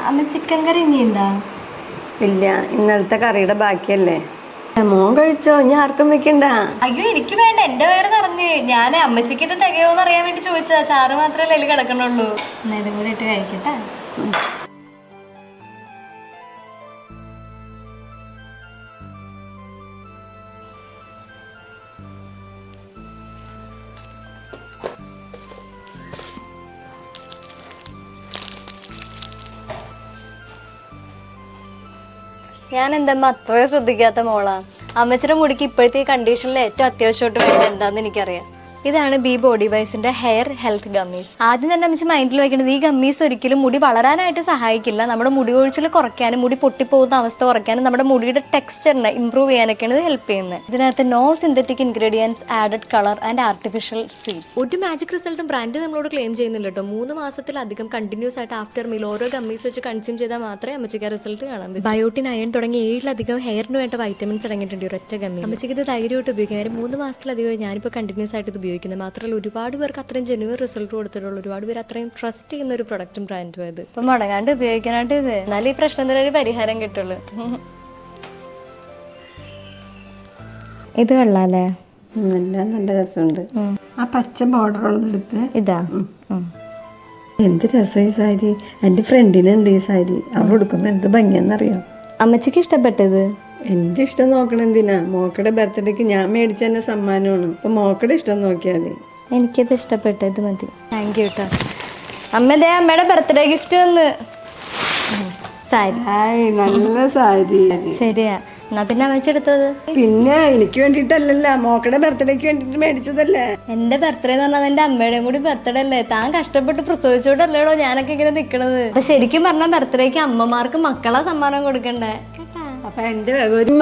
അമ്മ ചിക്കൻ കറി ഇനിയുണ്ടാ? ഇല്ല, ഇന്നലത്തെ കറിയുടെ ബാക്കിയല്ലേ. മോൻ കഴിച്ചോ? ഞാൻ ആർക്കും വെക്കണ്ട. അയ്യോ എനിക്ക് വേണ്ട, എന്റെ വയറ് നിറഞ്ഞ്. ഞാൻ അമ്മച്ചിക്ക് ഇത് തികയോന്ന് അറിയാൻ വേണ്ടി ചോദിച്ചതാ. ചാറ് മാത്രമല്ലേ അതിൽ കിടക്കണുള്ളൂ. എന്നാ ഇതും കൂടി ഇട്ട് കഴിക്കട്ടെ. ഞാൻ എന്താ അത്രയോ ശ്രദ്ധിക്കാത്ത മോളാ. അമ്മച്ചിയുടെ മുടിക്ക് ഇപ്പോഴത്തെ കണ്ടീഷനിൽ ഏറ്റവും അത്യാവശ്യമായിട്ട് വേണ്ടത് എന്താണെന്ന് എനിക്കറിയാം. ഇതാണ് ബി ബോഡി വൈസിന്റെ ഹെയർ ഹെൽത്ത് ഗമ്മീസ്. ആദ്യം തന്നെ അമ്മച്ചി മൈൻഡിൽ വെക്കുന്നത്, ഈ ഗമ്മീസ് ഒരിക്കലും മുടി വളരാനായിട്ട് സഹായിക്കില്ല. നമ്മുടെ മുടി കൊഴിച്ചിൽ കുറയ്ക്കാനും മുടി പൊട്ടിപ്പോകുന്ന അവസ്ഥ കുറയ്ക്കാനും നമ്മുടെ മുടിയുടെ ടെക്സ്ചറിനെ ഇംപ്രൂവ് ചെയ്യാനൊക്കെയാണ് ഇത് ഹെൽപ്പ് ചെയ്യുന്നത്. ഇതിനകത്ത് no synthetic ingredients, added colour and artificial sweet. ഒരു മാജിക് റിസൾട്ടും ബ്രാൻഡ് നമ്മളോട് ക്ലെയിം ചെയ്യുന്നില്ല കേട്ടോ. 3 മാസത്തിലധികം കണ്ടിന്യൂസ് ആയിട്ട് ആഫ്റ്റർ മീൽ ഓരോ ഗമ്മീസ് വെച്ച് കൺസ്യൂം ചെയ്താൽ മാത്രമേ അമ്മച്ചിക്ക് റിസൾട്ട് കാണാൻ പറ്റൂ. ബയോട്ടിൻ, അയൺ തുടങ്ങിയ 7ലധികം ഹെയറിന് വേണ്ട വൈറ്റമിൻസ് അടങ്ങിയിട്ടുണ്ട് ഒരൊറ്റ ഗമ്മി. അമ്മച്ചിക്ക് ഇത് ധൈര്യമായിട്ട് ഉപയോഗിക്കാം. 3 മാസത്തിലധികം ഞാനിപ്പോൾ കണ്ടിന്യൂസ് ആയിട്ട് ഇത് ഉപയോഗിക്കുന്നത്. മാത്രമല്ല ഒരുപാട് പേർക്ക് അത്രയും ജെന്യൂൻ റിസൾട്ട് കൊടുത്തിട്ടുള്ളൂ. ഒരുപാട് പേര് അത്രയും ട്രസ്റ്റ് ചെയ്യുന്ന ഒരു പ്രൊഡക്റ്റും ബ്രാൻഡും ഇത്. ഇപ്പൊ മുടങ്ങാണ്ട് ഉപയോഗിക്കാനായിട്ട് ഇത്, എന്നാലും ഈ പ്രശ്നത്തിന് ഒരു പരിഹാരം കിട്ടുള്ളൂ. ഇത് കൊള്ളാല്ലേ? നല്ല രസമുണ്ട്. ആ പച്ച ബോർഡർ ഉള്ളതെടുത്ത് ഇതാ. എന്ത് രസം ഈ സാരി. എൻ്റെ ഫ്രണ്ടിനുണ്ട് ഈ സാരി. അവൾ ഉടുക്കുമ്പോൾ എന്ത് ഭംഗിയാന്നറിയാം. അമ്മച്ചിക്ക് ഇഷ്ടപ്പെട്ടത്? എൻ്റെ ഇഷ്ടം നോക്കണം എന്തിനാ? മോക്കടെ ബർത്ത്ഡേക്ക് ഞാൻ മേടിച്ച തന്നെ സമ്മാനമാണ്. അപ്പൊ മോക്കടെ ഇഷ്ടം നോക്കിയാൽ മതി. എനിക്കത് ഇഷ്ടപ്പെട്ടു, ഇത് മതി. താങ്ക് യു കേട്ടോ. അമ്മ അമ്മയുടെ ബർത്ത്ഡേ ഗിഫ്റ്റ് വന്ന് സാരി. നല്ല സാരി. ശരിയാ, എന്നാ പിന്നെ അമ്മച്ചി എടുത്തത്. പിന്നെ എനിക്ക് വേണ്ടിട്ടല്ലല്ല, മോക്കടെ ബർത്ത്ഡേക്ക് വേണ്ടിട്ട് മേടിച്ചതല്ലേ. എന്റെ ബർത്ത്ഡേ എന്ന് പറഞ്ഞാൽ എന്റെ അമ്മയുടെയും കൂടി ബർത്ത്ഡേ അല്ലേ. താൻ കഷ്ടപ്പെട്ട് പ്രസവിച്ചോണ്ടല്ലേടോ ഞാനൊക്കെ ഇങ്ങനെ നിക്കണത്. അപ്പൊ ശരിക്കും പറഞ്ഞാൽ ബർത്ത്ഡേക്ക് അമ്മമാർക്ക് മക്കളെ സമ്മാനം കൊടുക്കണ്ടേ. അപ്പൊ എന്റെ ഒരു